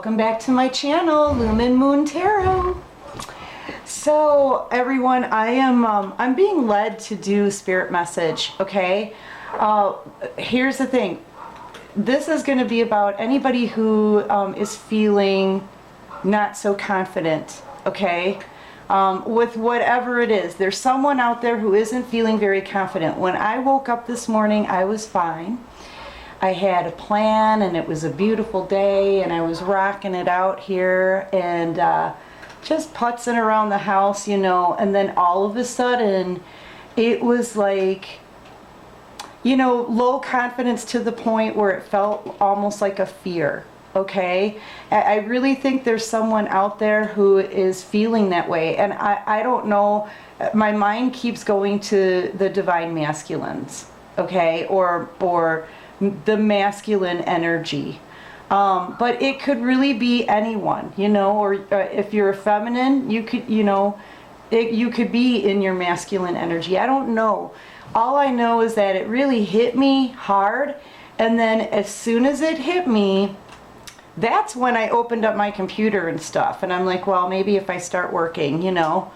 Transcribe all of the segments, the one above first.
Welcome back to my channel, Lumen Moon Tarot. So everyone, I'm being led to do spirit message, okay? Here's the thing. This is going to be about anybody who is feeling not so confident, okay? With whatever it is. There's someone out there who isn't feeling very confident. When I woke up this morning, I was fine. I had a plan and it was a beautiful day and I was rocking it out here and just putzing around the house, you know, and then all of a sudden it was like, you know, low confidence to the point where it felt almost like a fear, okay? I really think there's someone out there who is feeling that way, and I don't know, my mind keeps going to the divine masculines, okay, or the masculine energy. But it could really be anyone, you know, or if you're a feminine, you could, you know, you could be in your masculine energy. I don't know. All I know is that it really hit me hard, and then as soon as it hit me, that's when I opened up my computer and stuff, and I'm like, well, maybe if I start working, you know.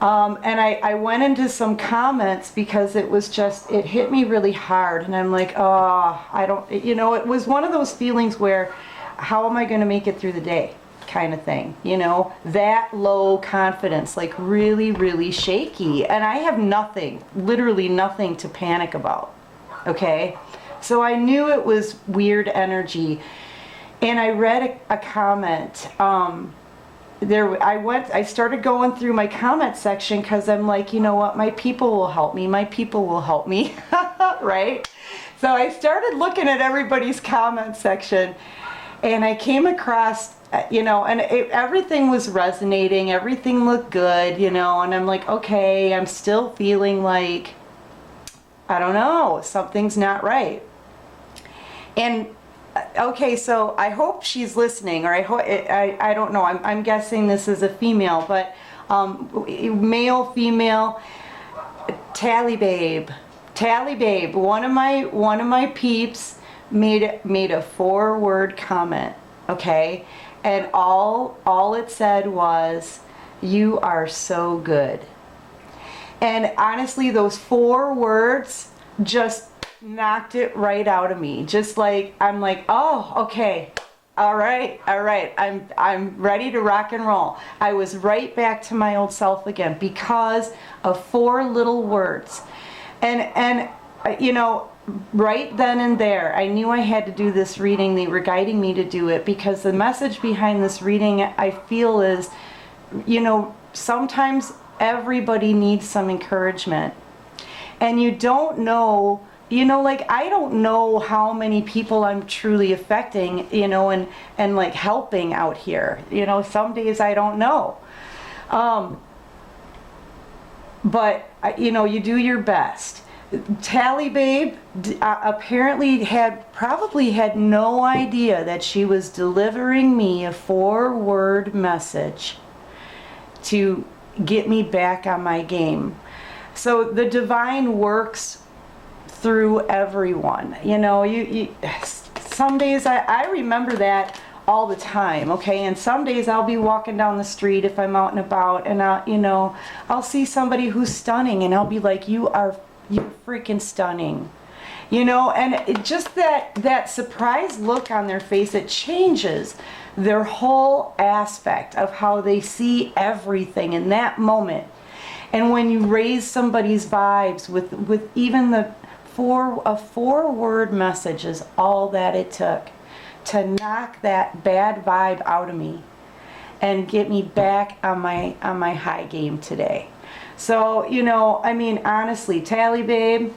And I went into some comments because it was just, it hit me really hard, and I'm like, oh, I don't, you know, it was one of those feelings where, how am I going to make it through the day kind of thing, you know, that low confidence, like really, really shaky, and I have nothing, literally nothing to panic about, okay? So I knew it was weird energy, and I read a comment, I started going through my comment section because I'm like, you know what, my people will help me, right? So I started looking at everybody's comment section, and I came across, you know, and everything was resonating, everything looked good, you know, and I'm like, okay, I'm still feeling like, I don't know, something's not right. And okay, so I hope she's listening, or I don't know. I'm guessing this is a female, but male, female. Tally Babe, one of my peeps made a 4-word comment, okay, and all it said was, "You are so good." And honestly, those 4 words just knocked it right out of me. Just like, I'm like, oh, okay, all right, I'm ready to rock and roll. I was right back to my old self again because of 4 little words. And you know, right then and there, I knew I had to do this reading. They were guiding me to do it because the message behind this reading, I feel, is, you know, sometimes everybody needs some encouragement, and you don't know. You know, like, I don't know how many people I'm truly affecting, you know, and like helping out here. You know, some days I don't know. But, you know, you do your best. Tally Babe apparently probably had no idea that she was delivering me a 4-word message to get me back on my game. So the divine works through everyone, you know. You some days I remember that all the time, okay, and some days I'll be walking down the street if I'm out and about, and I'll see somebody who's stunning, and I'll be like, you're freaking stunning, you know, and it just that surprised look on their face, it changes their whole aspect of how they see everything in that moment. And when you raise somebody's vibes with even a 4-word message is all that it took to knock that bad vibe out of me and get me back on my high game today. So, you know, I mean, honestly, Tally Babe,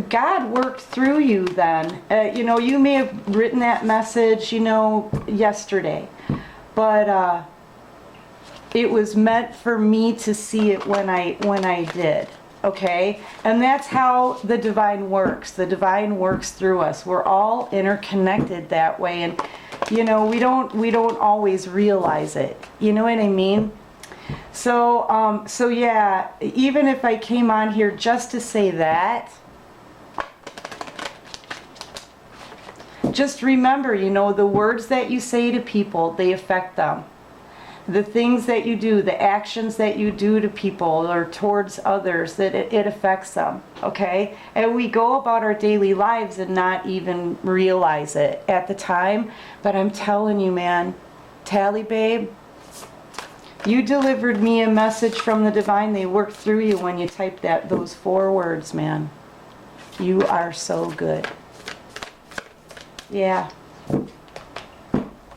God worked through you then. You know, you may have written that message, you know, yesterday, but it was meant for me to see it when I did. Okay, and that's how the divine works. The divine works through us. We're all interconnected that way, and you know, we don't always realize it. You know what I mean? So so yeah, even if I came on here just to say that, just remember, you know, the words that you say to people, they affect them. The things that you do, the actions that you do to people or towards others, that it affects them, okay? And we go about our daily lives and not even realize it at the time. But I'm telling you, man, Tally babe, you delivered me a message from the divine. They worked through you when you typed those 4 words, man. You are so good. Yeah.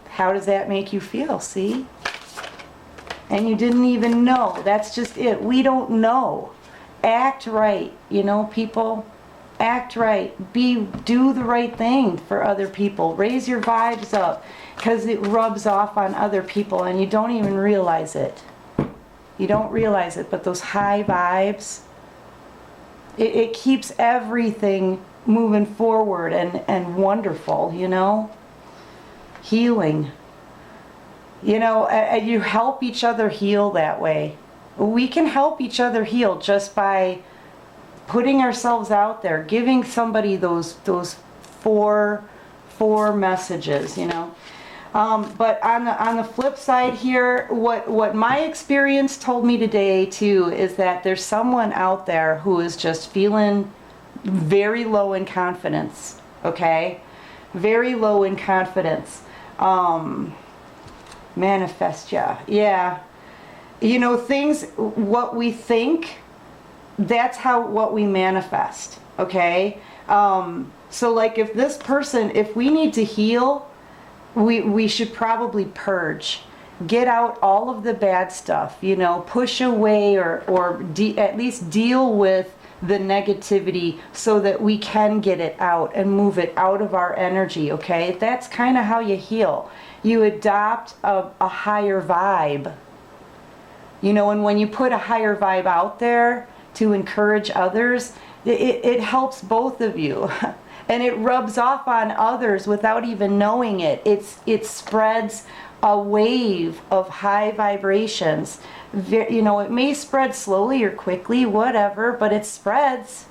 How does that make you feel? See? And you didn't even know. That's just it. We don't know. Act right, you know, people. Act right. Do the right thing for other people. Raise your vibes up, because it rubs off on other people and you don't even realize it. You don't realize it, but those high vibes, it keeps everything moving forward and wonderful, you know. Healing. You know, you help each other heal that way. We can help each other heal just by putting ourselves out there, giving somebody those four messages, you know. But on the flip side here, what my experience told me today too is that there's someone out there who is just feeling very low in confidence. Okay, very low in confidence. Manifest, yeah. You know, things, what we think, that's what we manifest, okay? So like if this person, if we need to heal, we should probably purge. Get out all of the bad stuff, you know, push away or at least deal with the negativity so that we can get it out and move it out of our energy, okay? That's kind of how you heal. You adopt a higher vibe. You know, and when you put a higher vibe out there to encourage others, it helps both of you. And it rubs off on others without even knowing it. It spreads a wave of high vibrations. You know, it may spread slowly or quickly, whatever, but it spreads.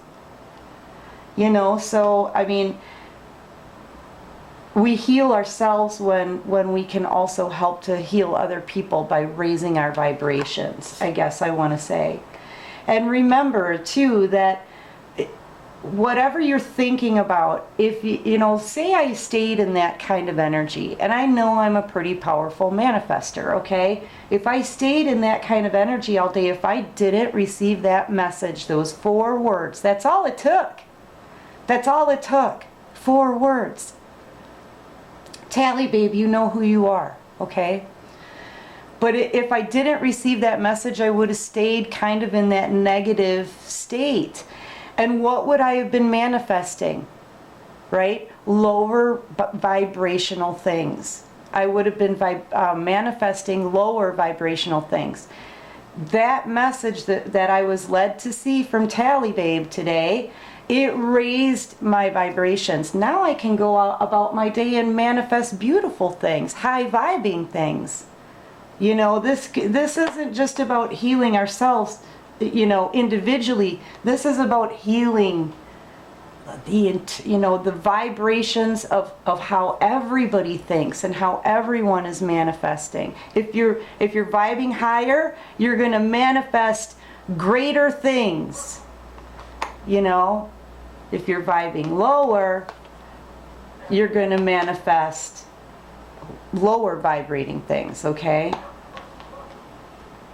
You know, so, I mean, we heal ourselves when we can also help to heal other people by raising our vibrations, I guess I want to say. And remember, too, that whatever you're thinking about, if you know, say I stayed in that kind of energy, and I know I'm a pretty powerful manifester, okay? If I stayed in that kind of energy all day, if I didn't receive that message, those 4 words, that's all it took. That's all it took. 4 words. Tally, babe, you know who you are, okay? But if I didn't receive that message, I would have stayed kind of in that negative state. And what would I have been manifesting, right? Lower vibrational things. I would have been manifesting lower vibrational things. That message that I was led to see from Tally Babe today, it raised my vibrations. Now I can go out about my day and manifest beautiful things, high vibing things. You know, this isn't just about healing ourselves, you know, individually. This is about healing the vibrations of how everybody thinks and how everyone is manifesting. If you're vibing higher, you're going to manifest greater things. You know, if you're vibing lower, you're going to manifest lower vibrating things, okay?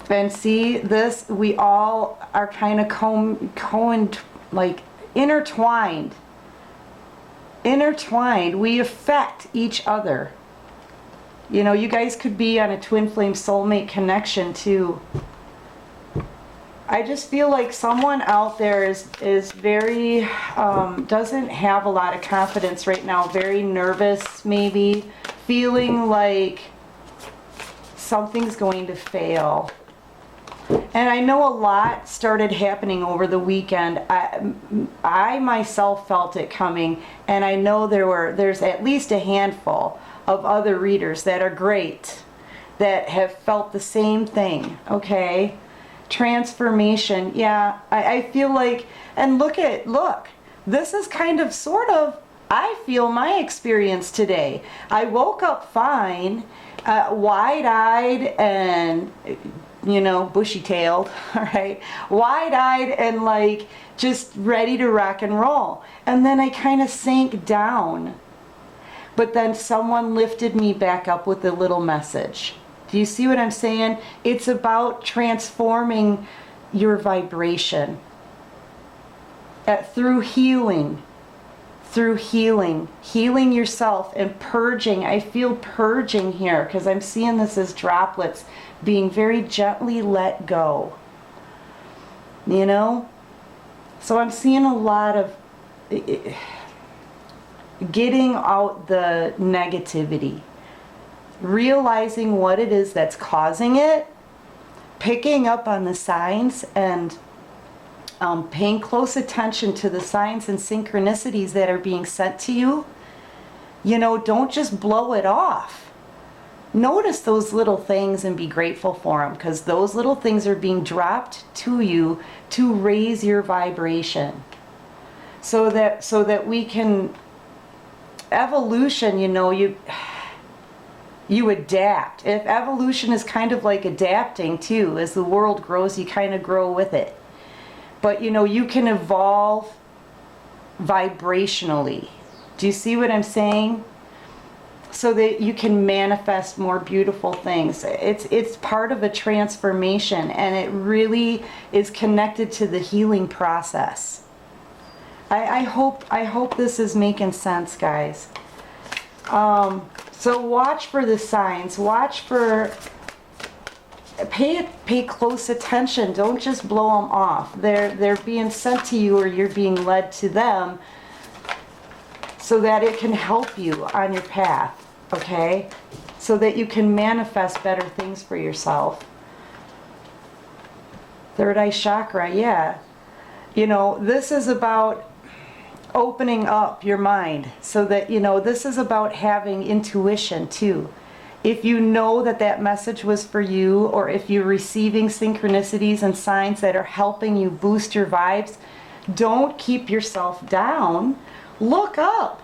And see this, we all are kind of intertwined. We affect each other. You know, you guys could be on a twin flame soulmate connection too. I just feel like someone out there is very, doesn't have a lot of confidence right now, very nervous maybe, feeling like something's going to fail. And I know a lot started happening over the weekend. I myself felt it coming, and I know there's at least a handful of other readers that are great, that have felt the same thing, okay? Transformation, yeah, I feel like, and look, this is kind of sort of I feel my experience today. I woke up fine, wide-eyed and, you know, bushy-tailed, all right? Wide-eyed and like just ready to rock and roll. And then I kind of sank down. But then someone lifted me back up with a little message. Do you see what I'm saying? It's about transforming your vibration through healing. Through healing yourself and purging. I feel purging here because I'm seeing this as droplets being very gently let go. You know? So I'm seeing a lot of getting out the negativity, realizing what it is that's causing it, picking up on the signs and paying close attention to the signs and synchronicities that are being sent to you. You know, don't just blow it off. Notice those little things and be grateful for them, because those little things are being dropped to you to raise your vibration. So that we can, evolution, you know, you adapt. If evolution is kind of like adapting too, as the world grows, you kind of grow with it. But you know, you can evolve vibrationally. Do you see what I'm saying? So that you can manifest more beautiful things. It's part of a transformation, and it really is connected to the healing process. I hope this is making sense, guys. So watch for the signs. Watch for, pay close attention. Don't just blow them off. They're being sent to you, or you're being led to them, so that it can help you on your path. Okay? So that you can manifest better things for yourself. Third eye chakra, yeah. You know, this is about opening up your mind, so that, you know, this is about having intuition too. If you know that that message was for you, or if you're receiving synchronicities and signs that are helping you boost your vibes, don't keep yourself down. Look up.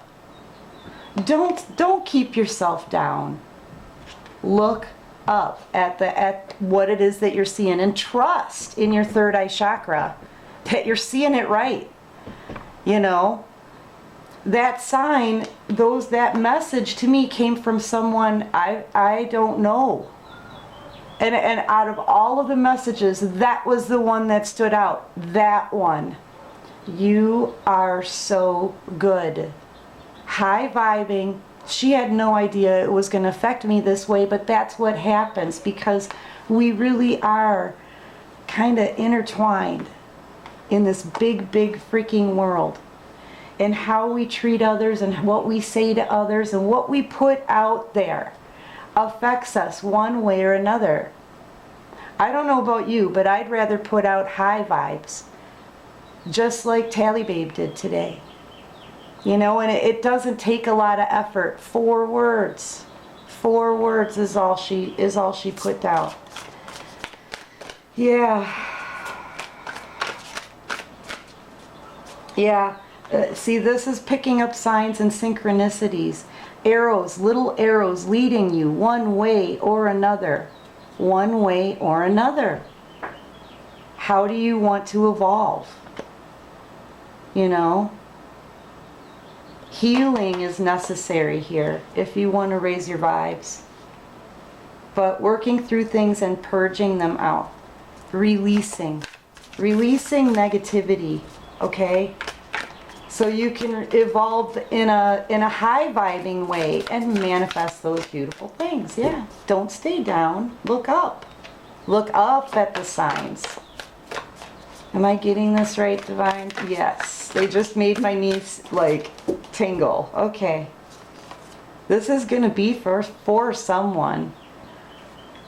Don't keep yourself down. Look up at what it is that you're seeing, and trust in your third eye chakra that you're seeing it right. You know, that sign, that message to me came from someone I don't know. And out of all of the messages, that was the one that stood out. That one. You are so good. High vibing. She had no idea it was going to affect me this way, but that's what happens, because we really are kind of intertwined in this big freaking world. And how we treat others, and what we say to others, and what we put out there affects us one way or another. I don't know about you, but I'd rather put out high vibes, just like Tally Babe did today. You know, and it doesn't take a lot of effort. 4 words. 4 words is all she put out. Yeah. Yeah. See, this is picking up signs and synchronicities. Arrows, little arrows leading you one way or another. One way or another. How do you want to evolve? You know? Healing is necessary here if you want to raise your vibes. But working through things and purging them out. Releasing. Releasing negativity, okay? So you can evolve in a high vibing way and manifest those beautiful things. Yeah. Don't stay down. Look up. Look up at the signs. Am I getting this right, Divine? Yes. They just made my knees like tingle. Okay. This is going to be for someone.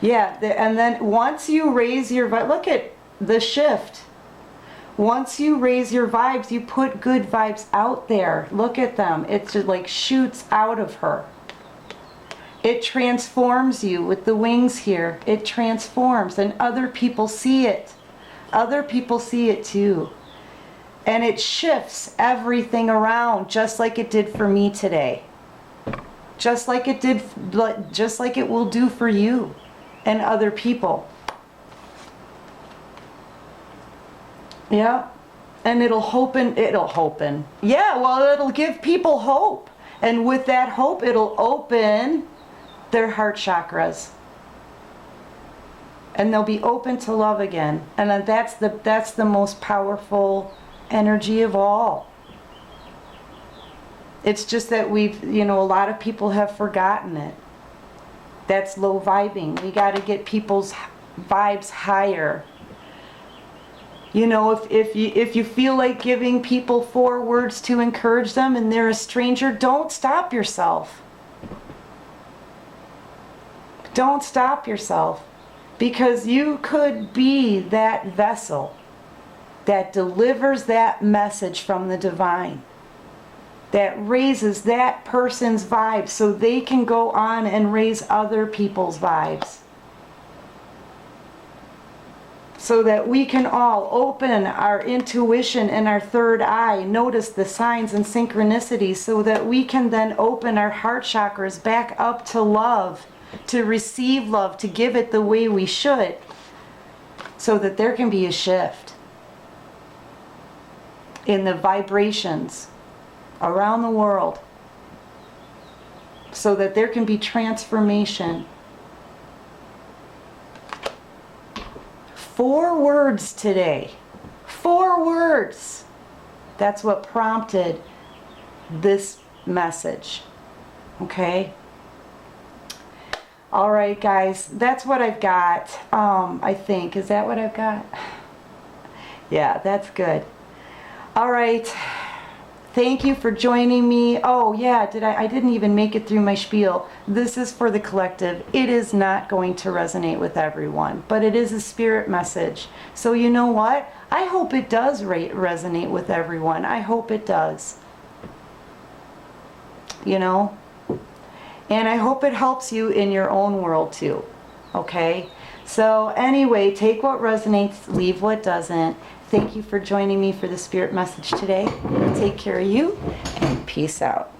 Yeah. And then once you raise your vibe, look at the shift. Once you raise your vibes, you put good vibes out there. Look at them. It just like shoots out of her. It transforms you with the wings here. It transforms, and other people see it. Other people see it too. And it shifts everything around, just like it did for me today. Just like it will do for you and other people. Yeah. And yeah, well, it'll give people hope. And with that hope, it'll open their heart chakras. And they'll be open to love again. And then that's the most powerful energy of all. It's just that a lot of people have forgotten it. That's low vibing. We got to get people's vibes higher. If you feel like giving people 4 words to encourage them and they're a stranger, don't stop yourself. Don't stop yourself. Because you could be that vessel that delivers that message from the divine, that raises that person's vibes so they can go on and raise other people's vibes. So that we can all open our intuition and our third eye, notice the signs and synchronicities, so that we can then open our heart chakras back up to love, to receive love, to give it the way we should, so that there can be a shift in the vibrations around the world, so that there can be transformation. 4 words today. 4 words. That's what prompted this message. Okay? All right, guys. That's what I've got. I think. Is that what I've got? Yeah, that's good. All right. Thank you for joining me. Oh yeah, I didn't even make it through my spiel. This is for the collective. It is not going to resonate with everyone, but it is a spirit message. So you know what? I hope it does resonate with everyone. I hope it does. And I hope it helps you in your own world too. Okay? So anyway, take what resonates, leave what doesn't. Thank you for joining me for the spirit message today. Take care of you, and peace out.